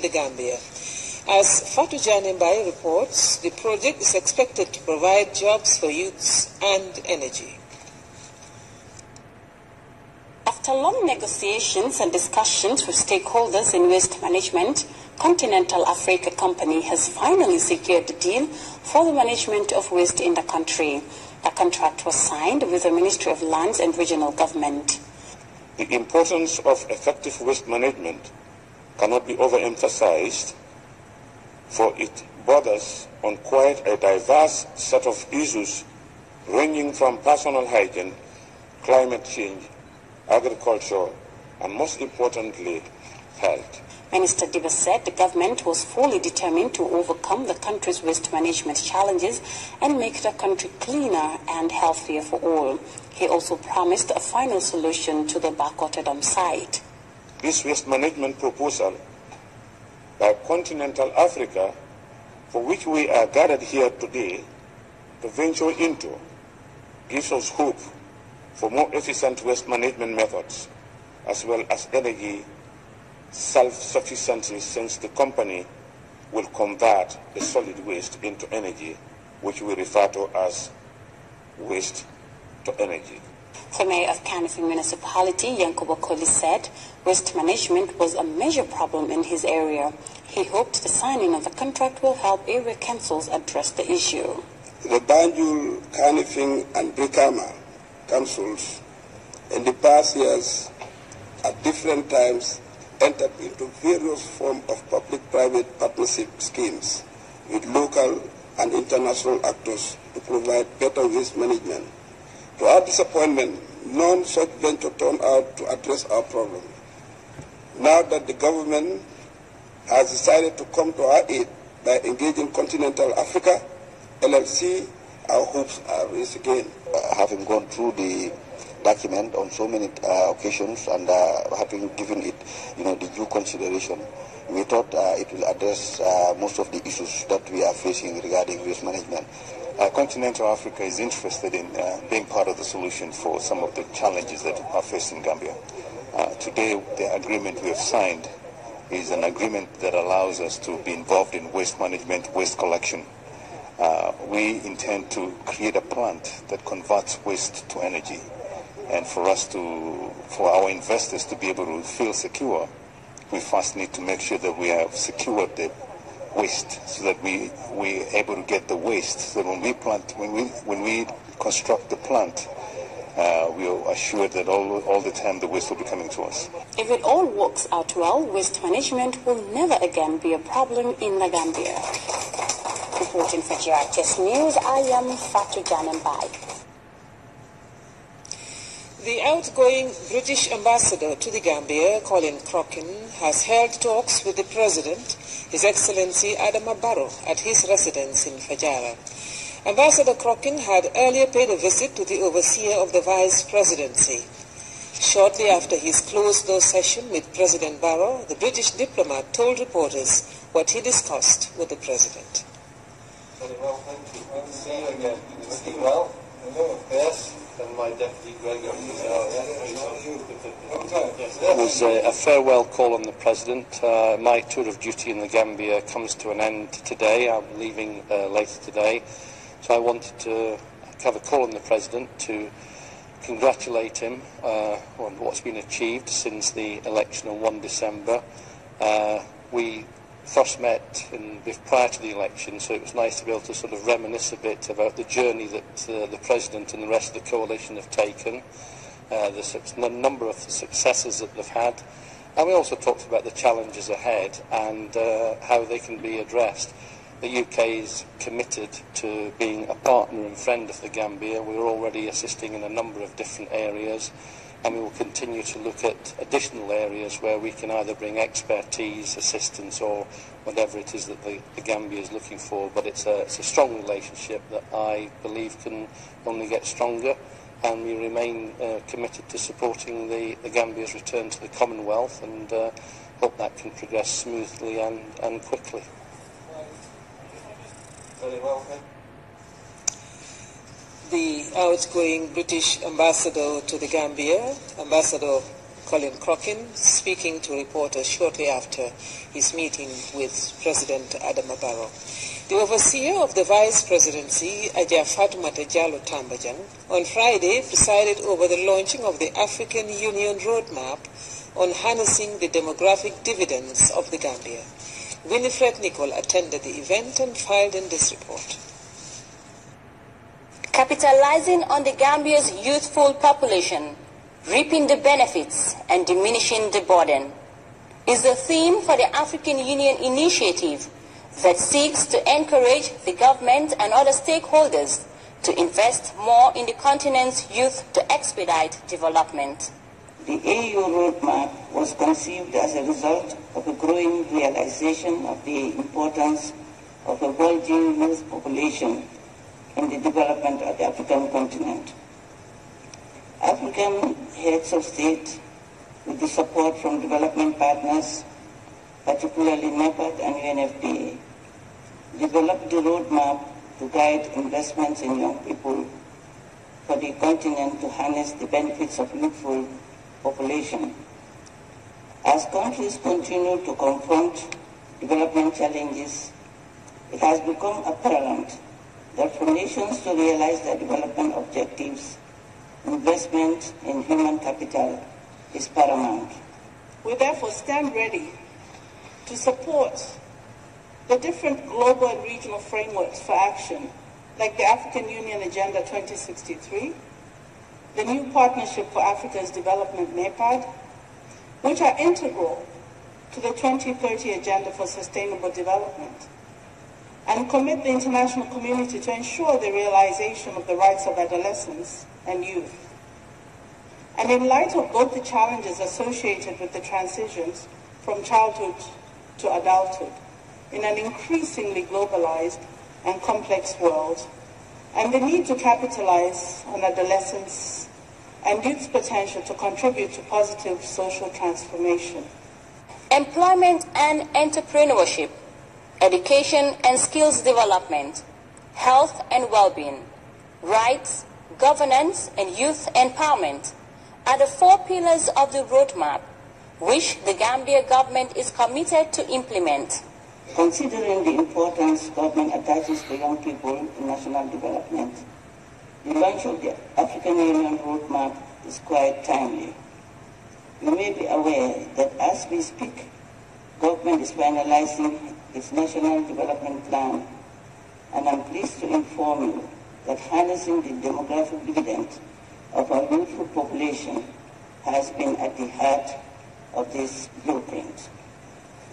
the Gambia. As Fatou Janembai reports, the project is expected to provide jobs for youths and energy. After long negotiations and discussions with stakeholders in waste management, Continental Africa Company has finally secured a deal for the management of waste in the country. The contract was signed with the Ministry of Lands and Regional Government. The importance of effective waste management cannot be overemphasized, for it borders on quite a diverse set of issues ranging from personal hygiene, climate change, agriculture, and most importantly, health. Minister Diba said the government was fully determined to overcome the country's waste management challenges and make the country cleaner and healthier for all. He also promised a final solution to the backwater dump site. This waste management proposal by Continental Africa, for which we are gathered here today to venture into, gives us hope for more efficient waste management methods, as well as energy self-sufficiency, since the company will convert the solid waste into energy, which we refer to as waste to energy. The mayor of Kanifing Municipality, Yankuba Koli, said waste management was a major problem in his area. He hoped the signing of the contract will help area councils address the issue. The Banjul, Kanifing and Brikama councils in the past years at different times entered into various forms of public-private partnership schemes with local and international actors to provide better waste management. To our disappointment, none such venture turned out to address our problem. Now that the government has decided to come to our aid by engaging Continental Africa, LLC, our hopes are raised again. Having gone through the document on so many occasions and having given it, the due consideration, we thought it will address most of the issues that we are facing regarding waste management. Continental Africa is interested in being part of the solution for some of the challenges that are facing Gambia. Today, the agreement we have signed is an agreement that allows us to be involved in waste management, waste collection. We intend to create a plant that converts waste to energy. And for our investors to be able to feel secure, we first need to make sure that we have secured the waste, so that we're able to get the waste. So when we construct the plant, we are assured that all the time the waste will be coming to us. If it all works out well, waste management will never again be a problem in the Gambia. Reporting for GRTS News, I am Fatou Janembai. The outgoing British ambassador to the Gambia, Colin Crockin, has held talks with the President, His Excellency Adama Barrow, at his residence in Fajara. Ambassador Crockin had earlier paid a visit to the overseer of the Vice Presidency. Shortly after his closed-door session with President Barrow, the British diplomat told reporters what he discussed with the President. Very well, thank you. Good to see you again. Good to see you well. Hello. Yes. And my deputy Gregor. It was a farewell call on the President. My tour of duty in the Gambia comes to an end today. I'm leaving later today. So I wanted to have a call on the President to congratulate him on what's been achieved since the election on 1 December. We first met prior to the election, so it was nice to be able to sort of reminisce a bit about the journey that the President and the rest of the coalition have taken, the number of successes that they've had, and we also talked about the challenges ahead and how they can be addressed. The UK is committed to being a partner and friend of the Gambia. We're already assisting in a number of different areas, and we will continue to look at additional areas where we can either bring expertise, assistance, or whatever it is that the Gambia is looking for. But it's a strong relationship that I believe can only get stronger, and we remain committed to supporting the Gambia's return to the Commonwealth, and hope that can progress smoothly and quickly. Very well, thank you. The outgoing British ambassador to the Gambia, Ambassador Colin Crockin speaking to reporters shortly after his meeting with President Adama Barrow. The overseer of the Vice Presidency, Aja Fatoumata Jallow Tambajang, on Friday presided over the launching of the African Union Roadmap on harnessing the demographic dividends of the Gambia. Winifred Nicol attended the event and filed in this report. Capitalizing on the Gambia's youthful population, reaping the benefits and diminishing the burden is the theme for the African Union initiative that seeks to encourage the government and other stakeholders to invest more in the continent's youth to expedite development. The AU roadmap was conceived as a result of a growing realization of the importance of a bulging youth population in the development of the African continent. African heads of state, with the support from development partners, particularly NEPAD and UNFPA, developed the roadmap to guide investments in young people for the continent to harness the benefits of youthful population. As countries continue to confront development challenges, it has become apparent that for nations to realize their development objectives, investment in human capital is paramount. We therefore stand ready to support the different global and regional frameworks for action, like the African Union Agenda 2063, the new Partnership for Africa's Development, NEPAD, which are integral to the 2030 Agenda for Sustainable Development, and commit the international community to ensure the realization of the rights of adolescents and youth. And in light of both the challenges associated with the transitions from childhood to adulthood in an increasingly globalized and complex world, and the need to capitalize on adolescents and youth's potential to contribute to positive social transformation. Employment and entrepreneurship, education and skills development, health and well-being, rights, governance, and youth empowerment are the 4 pillars of the roadmap, which the Gambia government is committed to implement. Considering the importance government attaches to young people in national development, the launch of the African Union Roadmap is quite timely. You may be aware that as we speak, government is finalizing its National Development Plan, and I'm pleased to inform you that harnessing the demographic dividend of our youthful population has been at the heart of this blueprint.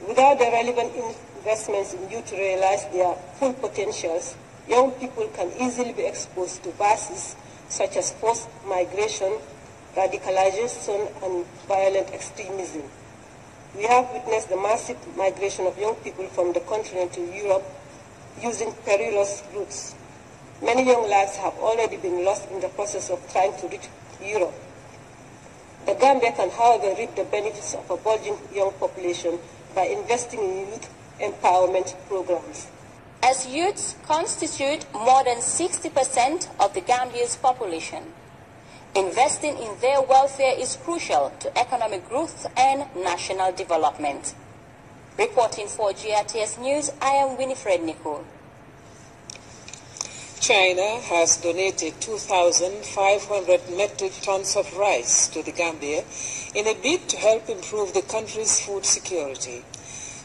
Without the relevant investments in youth to realize their full potentials, young people can easily be exposed to vices such as forced migration, radicalization, and violent extremism. We have witnessed the massive migration of young people from the continent to Europe using perilous routes. Many young lads have already been lost in the process of trying to reach Europe. The Gambia can, however, reap the benefits of a bulging young population by investing in youth empowerment programs. As youths constitute more than 60% of the Gambia's population, investing in their welfare is crucial to economic growth and national development. Reporting for GRTS News, I am Winifred Nicol. China has donated 2,500 metric tons of rice to the Gambia in a bid to help improve the country's food security.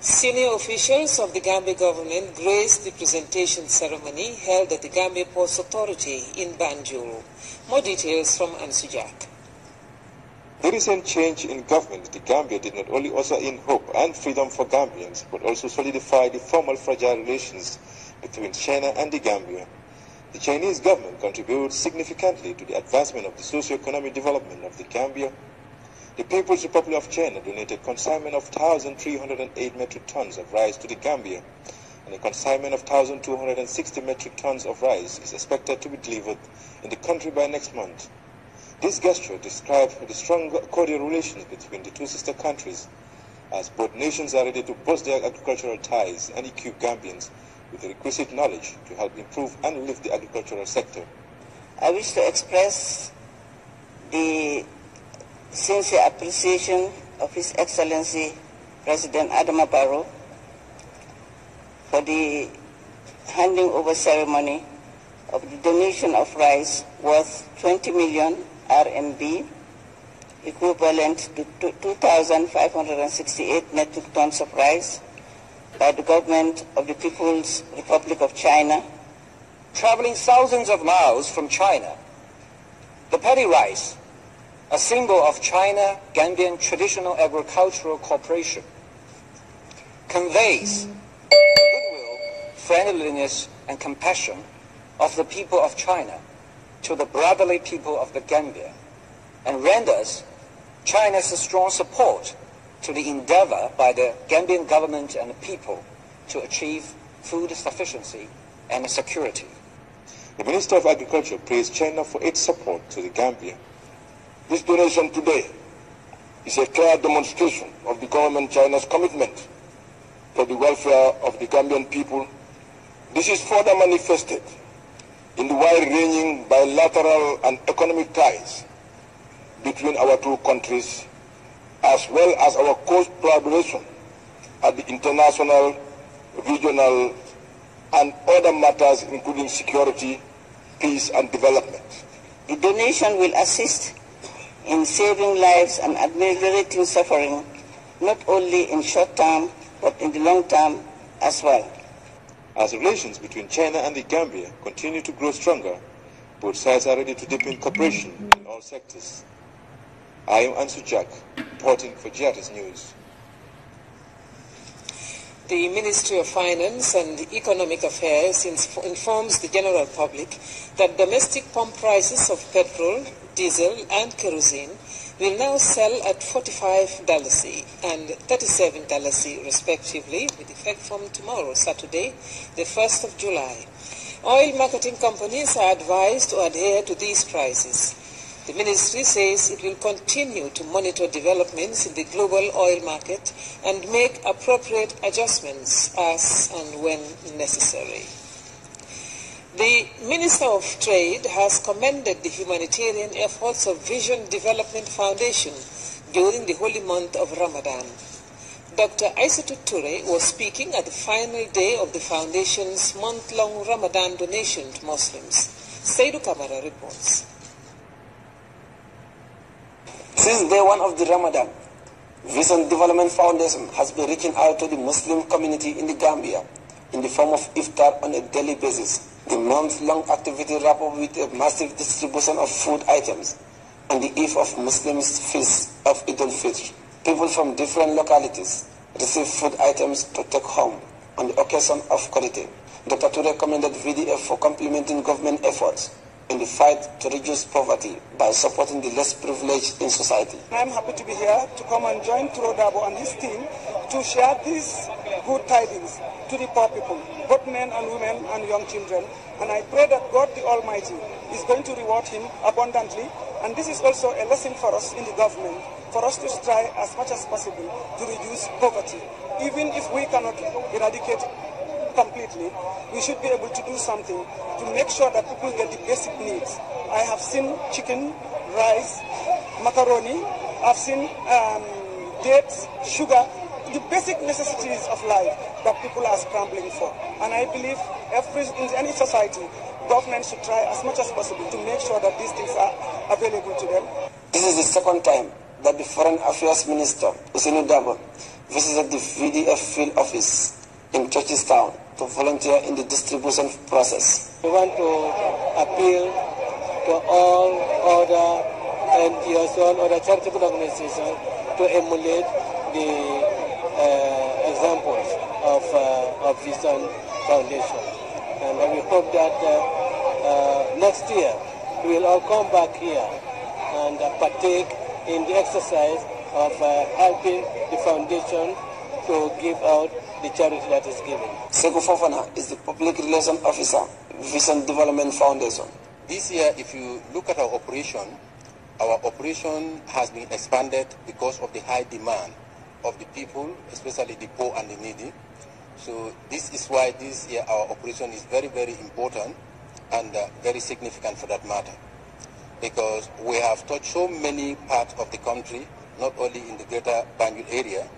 Senior officials of the Gambia government graced the presentation ceremony held at the Gambia Ports Authority in Banjul. More details from Ansujak. The recent change in government in the Gambia did not only usher in hope and freedom for Gambians, but also solidify the formal fragile relations between China and the Gambia. The Chinese government contributes significantly to the advancement of the socio-economic development of the Gambia. The People's Republic of China donated consignment of 1,308 metric tons of rice to the Gambia, and a consignment of 1,260 metric tons of rice is expected to be delivered in the country by next month. This gesture describes the strong cordial relations between the two sister countries, as both nations are ready to boost their agricultural ties and equip Gambians with the requisite knowledge to help improve and lift the agricultural sector. I wish to express the sincere appreciation of His Excellency President Adama Barrow for the handing over ceremony of the donation of rice worth 20 million RMB, equivalent to 2,568 metric tons of rice, by the government of the People's Republic of China. Traveling thousands of miles from China, the paddy rice, a symbol of China-Gambian traditional agricultural cooperation, conveys the goodwill, friendliness, and compassion of the people of China to the brotherly people of the Gambia, and renders China's strong support to the endeavor by the Gambian government and the people to achieve food sufficiency and security. The Minister of Agriculture praised China for its support to the Gambia. This donation today is a clear demonstration of the government China's commitment for the welfare of the Gambian people. This is further manifested in the wide-ranging bilateral and economic ties between our two countries, as well as our close collaboration at the international, regional, and other matters including security, peace, and development. The donation will assist in saving lives and ameliorating suffering, not only in short term, but in the long term as well. As relations between China and the Gambia continue to grow stronger, both sides are ready to deepen cooperation in all sectors. I am Ansu Jack, reporting for GRTS News. The Ministry of Finance and Economic Affairs informs the general public that domestic pump prices of petrol, diesel and kerosene will now sell at $45 and $37 respectively, with effect from tomorrow, Saturday, the 1st of July. Oil marketing companies are advised to adhere to these prices. The ministry says it will continue to monitor developments in the global oil market and make appropriate adjustments as and when necessary. The Minister of Trade has commended the humanitarian efforts of Vision Development Foundation during the holy month of Ramadan. Dr. Aissatou Toure was speaking at the final day of the foundation's month-long Ramadan donation to Muslims. Seydou Kamara reports. Since day one of the Ramadan, Vision Development Foundation has been reaching out to the Muslim community in the Gambia in the form of iftar on a daily basis. The month-long activity wrapped up with a massive distribution of food items on the eve of Muslims' feast of Eid al-Fitr. People from different localities receive food items to take home on the occasion of Korite. Dr. Toure commended VDF for complementing government efforts in the fight to reduce poverty by supporting the less privileged in society. I am happy to be here to come and join Turo Dabo and his team to share these good tidings to the poor people, both men and women and young children. And I pray that God the Almighty is going to reward him abundantly. And this is also a lesson for us in the government, for us to strive as much as possible to reduce poverty. Even if we cannot eradicate completely, we should be able to do something to make sure that people get the basic needs. I have seen chicken, rice, macaroni, I've seen dates, sugar, the basic necessities of life that people are scrambling for. And I believe in any society, government should try as much as possible to make sure that these things are available to them. This is the second time that the Foreign Affairs Minister, Ousainou Darboe, visited the VDF field office in Churchilltown to volunteer in the distribution process. We want to appeal to all other NGOs, all other charitable organizations to emulate the examples of Vision Foundation. And we hope that next year we will all come back here and partake in the exercise of helping the foundation to give out the charity that is given. Sekou Fofana is the Public Relations Officer, Vision Development Foundation. This year, if you look at our operation has been expanded because of the high demand of the people, especially the poor and the needy. So this is why this year our operation is very, very important and very significant for that matter. because we have touched so many parts of the country, not only in the greater Banjul area.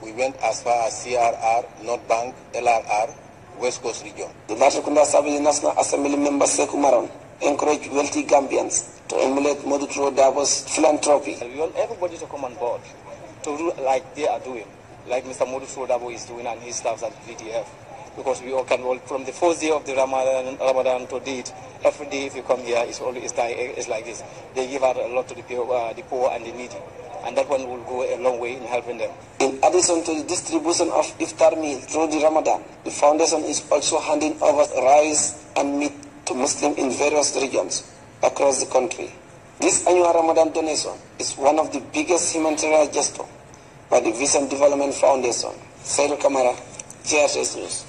We went as far as CRR, North Bank, LRR, West Coast region. The Latrikunda Sabili National Assembly member Sekou Maron encouraged wealthy Gambians to emulate Modutro Dabo's philanthropy. We want everybody to come on board to do like they are doing, like Mr. Modutro Dabo is doing and his staff at VDF. Because we all can roll from the first day of the Ramadan to date. Every day if you come here, it's like this. They give out a lot to the poor and the needy. And that one will go a long way in helping them. In addition to the distribution of iftar meal through the Ramadan, the foundation is also handing over rice and meat to Muslims in various regions across the country. This annual Ramadan donation is one of the biggest humanitarian gestures by the Vision Development Foundation. Sail Kamara, GRS News.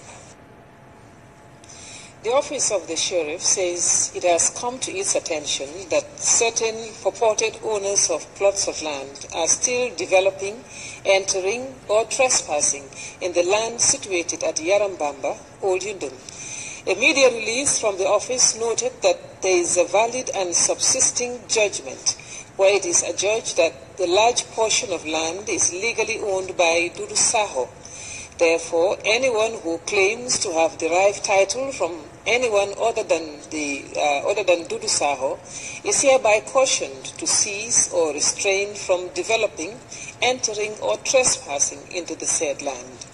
The office of the sheriff says it has come to its attention that certain purported owners of plots of land are still developing, entering or trespassing in the land situated at Yarambamba, Old Yundum. A media release from the office noted that there is a valid and subsisting judgment where it is adjudged that the large portion of land is legally owned by Dudu Saho. Therefore, anyone who claims to have derived title from anyone other than Dudu Saho is hereby cautioned to cease or restrain from developing, entering or trespassing into the said land.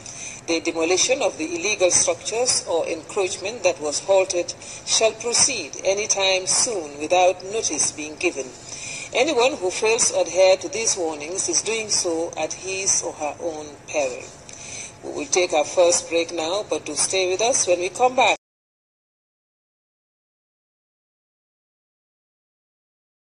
The demolition of the illegal structures or encroachment that was halted shall proceed any time soon without notice being given. Anyone who fails to adhere to these warnings is doing so at his or her own peril. We will take our first break now, but do stay with us when we come back.